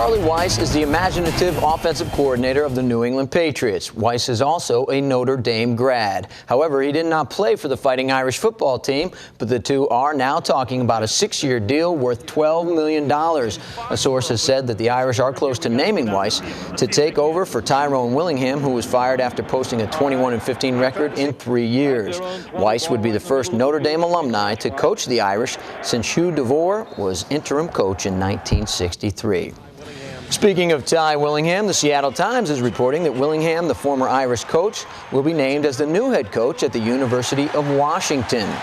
Charlie Weis is the imaginative offensive coordinator of the New England Patriots. Weis is also a Notre Dame grad. However, he did not play for the Fighting Irish football team, but the two are now talking about a 6-year deal worth $12 million. A source has said that the Irish are close to naming Weis to take over for Tyrone Willingham, who was fired after posting a 21-15 record in 3 years. Weis would be the first Notre Dame alumni to coach the Irish since Hugh DeVore was interim coach in 1963. Speaking of Ty Willingham, the Seattle Times is reporting that Willingham, the former Irish coach, will be named as the new head coach at the University of Washington.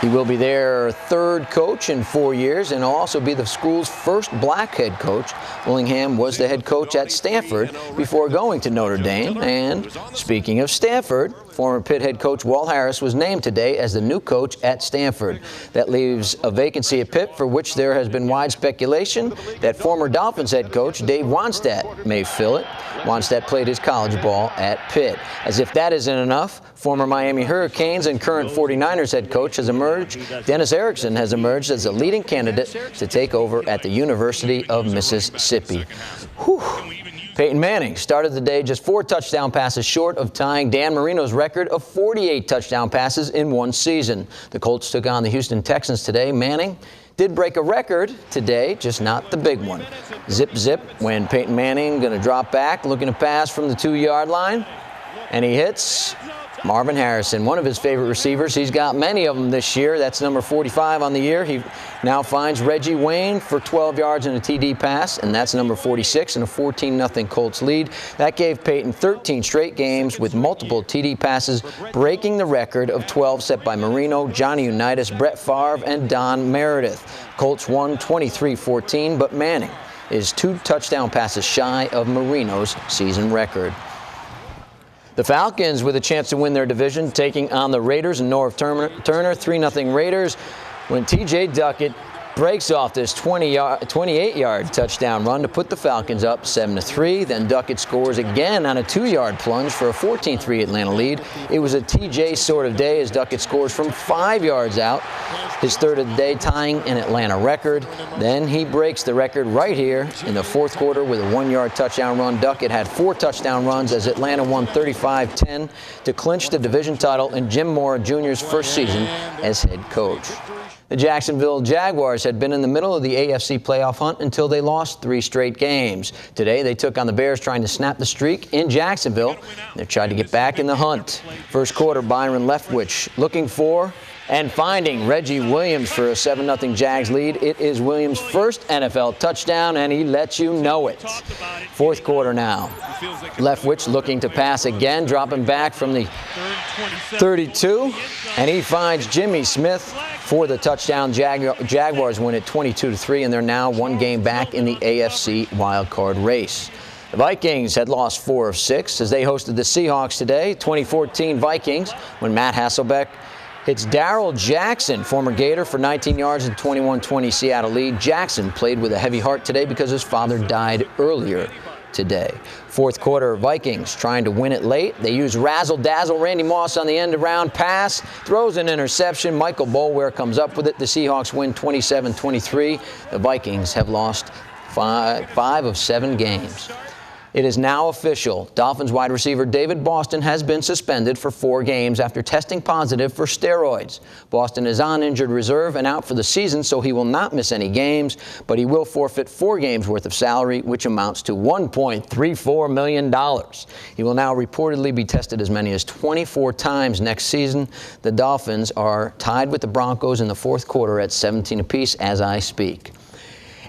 He will be their third coach in 4 years and will also be the school's first black head coach. Willingham was the head coach at Stanford before going to Notre Dame. And speaking of Stanford, former Pitt head coach Walt Harris was named today as the new coach at Stanford. That leaves a vacancy at Pitt for which there has been wide speculation that former Dolphins head coach Dave Wannstedt may fill it. Wannstedt played his college ball at Pitt. As if that isn't enough, former Miami Hurricanes and current 49ers head coach has emerged. Dennis Erickson has emerged as a leading candidate to take over at the University of Mississippi. Whew. Peyton Manning started the day just 4 touchdown passes short of tying Dan Marino's record of 48 touchdown passes in one season. The Colts took on the Houston Texans today. Manning did break a record today, just not the big one. Zip, zip, when Peyton Manning going to drop back, looking to pass from the 2-yard line, and he hits Marvin Harrison, one of his favorite receivers. He's got many of them this year. That's number 45 on the year. He now finds Reggie Wayne for 12 yards and a TD pass, and that's number 46 in a 14-0 Colts lead. That gave Peyton 13 straight games with multiple TD passes, breaking the record of 12 set by Marino, Johnny Unitas, Brett Favre, and Don Meredith. Colts won 23-14, but Manning is 2 touchdown passes shy of Marino's season record. The Falcons with a chance to win their division, taking on the Raiders and Norv Turner, 3-0 Raiders, when T.J. Duckett breaks off this 28-yard touchdown run to put the Falcons up 7-3. Then Duckett scores again on a 2-yard plunge for a 14-3 Atlanta lead. It was a T.J. sort of day as Duckett scores from 5 yards out, his third of the day, tying an Atlanta record. Then he breaks the record right here in the fourth quarter with a 1-yard touchdown run. Duckett had 4 touchdown runs as Atlanta won 35-10 to clinch the division title in Jim Mora Jr.'s first season as head coach. The Jacksonville Jaguars had been in the middle of the AFC playoff hunt until they lost 3 straight games. Today, they took on the Bears, trying to snap the streak in Jacksonville. They tried to get back in the hunt. First quarter, Byron Leftwich looking for and finding Reggie Williams for a 7-0 Jags lead. It is Williams' first NFL touchdown, and he lets you know it. Fourth quarter now. Leftwich looking to pass again, dropping back from the 32, and he finds Jimmy Smith for the touchdown. Jaguars win it 22-3, and they're now 1 game back in the AFC wildcard race. The Vikings had lost 4 of 6 as they hosted the Seahawks today. 2014 Vikings, when Matt Hasselbeck hits Darrell Jackson, former Gator, for 19 yards and 21-20 Seattle lead. Jackson played with a heavy heart today because his father died earlier today. Fourth quarter, Vikings trying to win it late. They use razzle-dazzle. Randy Moss on the end-around pass, throws an interception. Michael Boulware comes up with it. The Seahawks win 27-23. The Vikings have lost 5 of 7 games. It is now official. Dolphins wide receiver David Boston has been suspended for 4 games after testing positive for steroids. Boston is on injured reserve and out for the season, so he will not miss any games, but he will forfeit 4 games worth of salary, which amounts to $1.34 million. He will now reportedly be tested as many as 24 times next season. The Dolphins are tied with the Broncos in the fourth quarter at 17 apiece as I speak.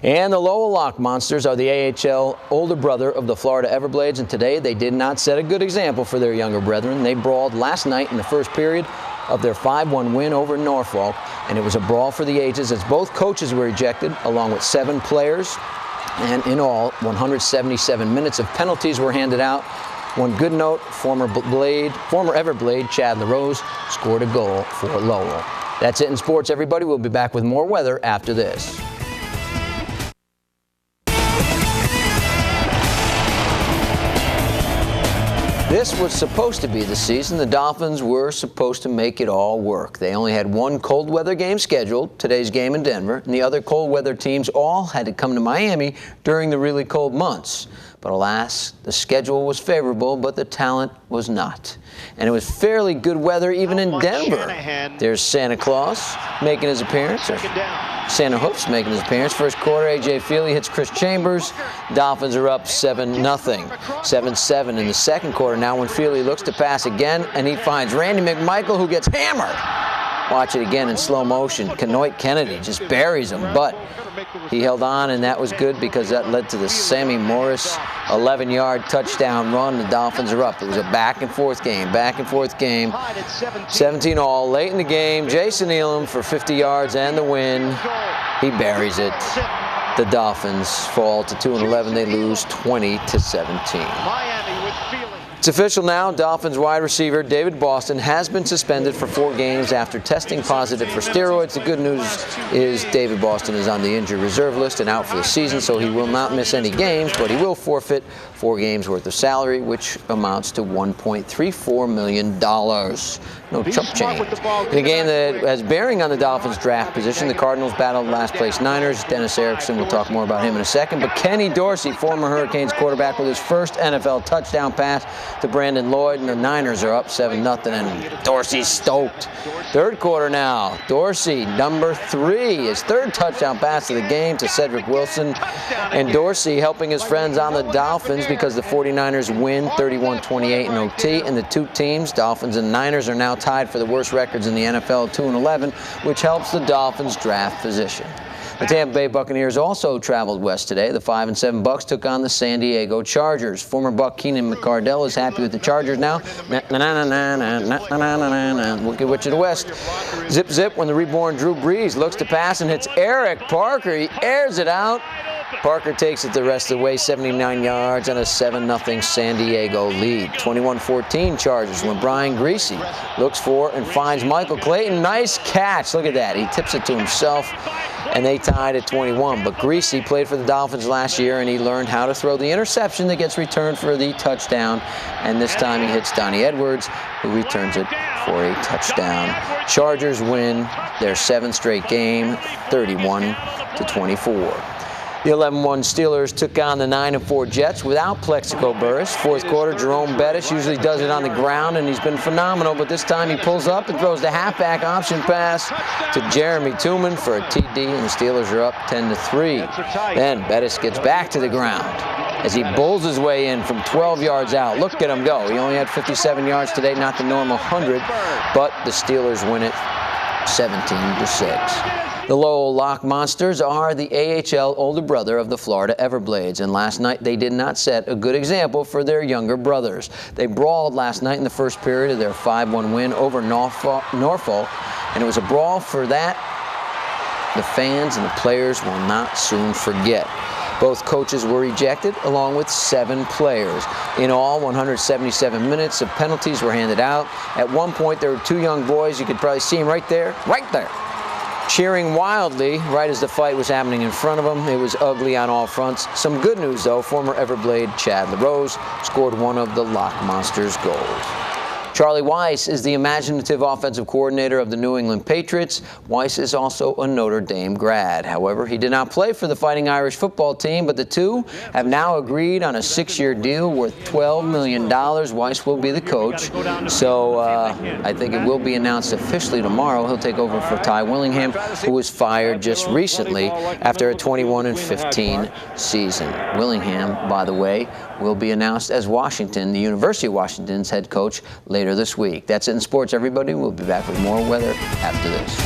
And the Lowell Lock Monsters are the AHL older brother of the Florida Everblades, and today they did not set a good example for their younger brethren. They brawled last night in the first period of their 5-1 win over Norfolk, and it was a brawl for the ages as both coaches were ejected, along with 7 players, and in all, 177 minutes of penalties were handed out. One good note, former Everblade Chad LaRose scored a goal for Lowell. That's it in sports, everybody. We'll be back with more weather after this. This was supposed to be the season. The Dolphins were supposed to make it all work. They only had one cold weather game scheduled, today's game in Denver, and the other cold weather teams all had to come to Miami during the really cold months. But alas, the schedule was favorable, but the talent was not. And it was fairly good weather even in Denver. There's Santa Claus making his appearance. Santa Hoofs making his appearance. First quarter, A.J. Feely hits Chris Chambers. Dolphins are up 7-0. 7-7 in the second quarter. Now when Feely looks to pass again, and he finds Randy McMichael, who gets hammered. Watch it again in slow motion. Kenoit Kennedy just buries him, but he held on, and that was good because that led to the Sammy Morris 11-yard touchdown run. The Dolphins are up. It was a back-and-forth game, 17-all. Late in the game, Jason Elam for 50 yards and the win. He buries it. The Dolphins fall to 2-11. They lose 20-17. It's official now. Dolphins wide receiver David Boston has been suspended for 4 games after testing positive for steroids. The good news is David Boston is on the injured reserve list and out for the season, so he will not miss any games, but he will forfeit 4 games worth of salary, which amounts to $1.34 million. No chump change. In a game that has bearing on the Dolphins' draft position, the Cardinals battled last-place Niners. Dennis Erickson, we'll talk more about him in a second. But Kenny Dorsey, former Hurricanes quarterback, with his first NFL touchdown pass to Brandon Lloyd, and the Niners are up 7-0, and Dorsey's stoked. Third quarter now. Dorsey, number 3, his third touchdown pass of the game to Cedric Wilson. And Dorsey helping his friends on the Dolphins because the 49ers win 31-28 in OT, and the two teams, Dolphins and Niners, are now tied for the worst records in the NFL, 2-11, which helps the Dolphins' draft position. The Tampa Bay Buccaneers also traveled west today. The 5-7 Bucs took on the San Diego Chargers. Former Buck Keenan McCardell is happy with the Chargers now. We'll get you to the west. Zip, zip when the reborn Drew Brees looks to pass and hits Eric Parker. He airs it out. Parker takes it the rest of the way, 79 yards and a 7-0 San Diego lead. 21-14 Chargers when Brian Griese looks for and finds Michael Clayton. Nice catch. Look at that. He tips it to himself, and they tied at 21. But Griese played for the Dolphins last year, and he learned how to throw the interception that gets returned for the touchdown. And this time he hits Donnie Edwards, who returns it for a touchdown. Chargers win their 7th straight game, 31-24. The 11-1 Steelers took on the 9-4 Jets without Plexico Burress. Fourth quarter, Jerome Bettis usually does it on the ground, and he's been phenomenal, but this time he pulls up and throws the halfback option pass to Jeremy Tooman for a TD, and the Steelers are up 10-3. Then Bettis gets back to the ground as he bulls his way in from 12 yards out. Look at him go. He only had 57 yards today, not the normal 100, but the Steelers win it 17-6. The Lowell Lock Monsters are the AHL older brother of the Florida Everblades, and last night they did not set a good example for their younger brothers. They brawled last night in the first period of their 5-1 win over Norfolk, and it was a brawl for that the fans and the players will not soon forget. Both coaches were ejected, along with 7 players. In all, 177 minutes of penalties were handed out. At one point, there were 2 young boys. You could probably see them right there, cheering wildly right as the fight was happening in front of them. It was ugly on all fronts. Some good news, though. Former Everblade Chad LaRose scored one of the Lock Monsters' goals. Charlie Weis is the imaginative offensive coordinator of the New England Patriots. Weis is also a Notre Dame grad. However, he did not play for the Fighting Irish football team, but the two have now agreed on a 6-year deal worth $12 million. Weis will be the coach, so I think it will be announced officially tomorrow. He'll take over for Ty Willingham, who was fired just recently after a 21-15 season. Willingham, by the way, will be announced as the University of Washington's head coach later this week. That's it in sports, everybody. We'll be back with more weather after this.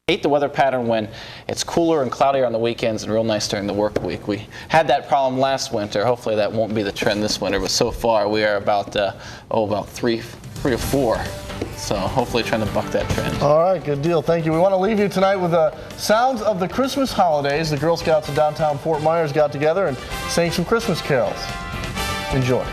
Hate the weather pattern when it's cooler and cloudier on the weekends and real nice during the work week. We had that problem last winter. Hopefully that won't be the trend this winter, but so far we are about 3 or 4. So hopefully trying to buck that trend. All right, good deal. Thank you. We want to leave you tonight with the sounds of the Christmas holidays. The Girl Scouts of downtown Fort Myers got together and sang some Christmas carols. Enjoy.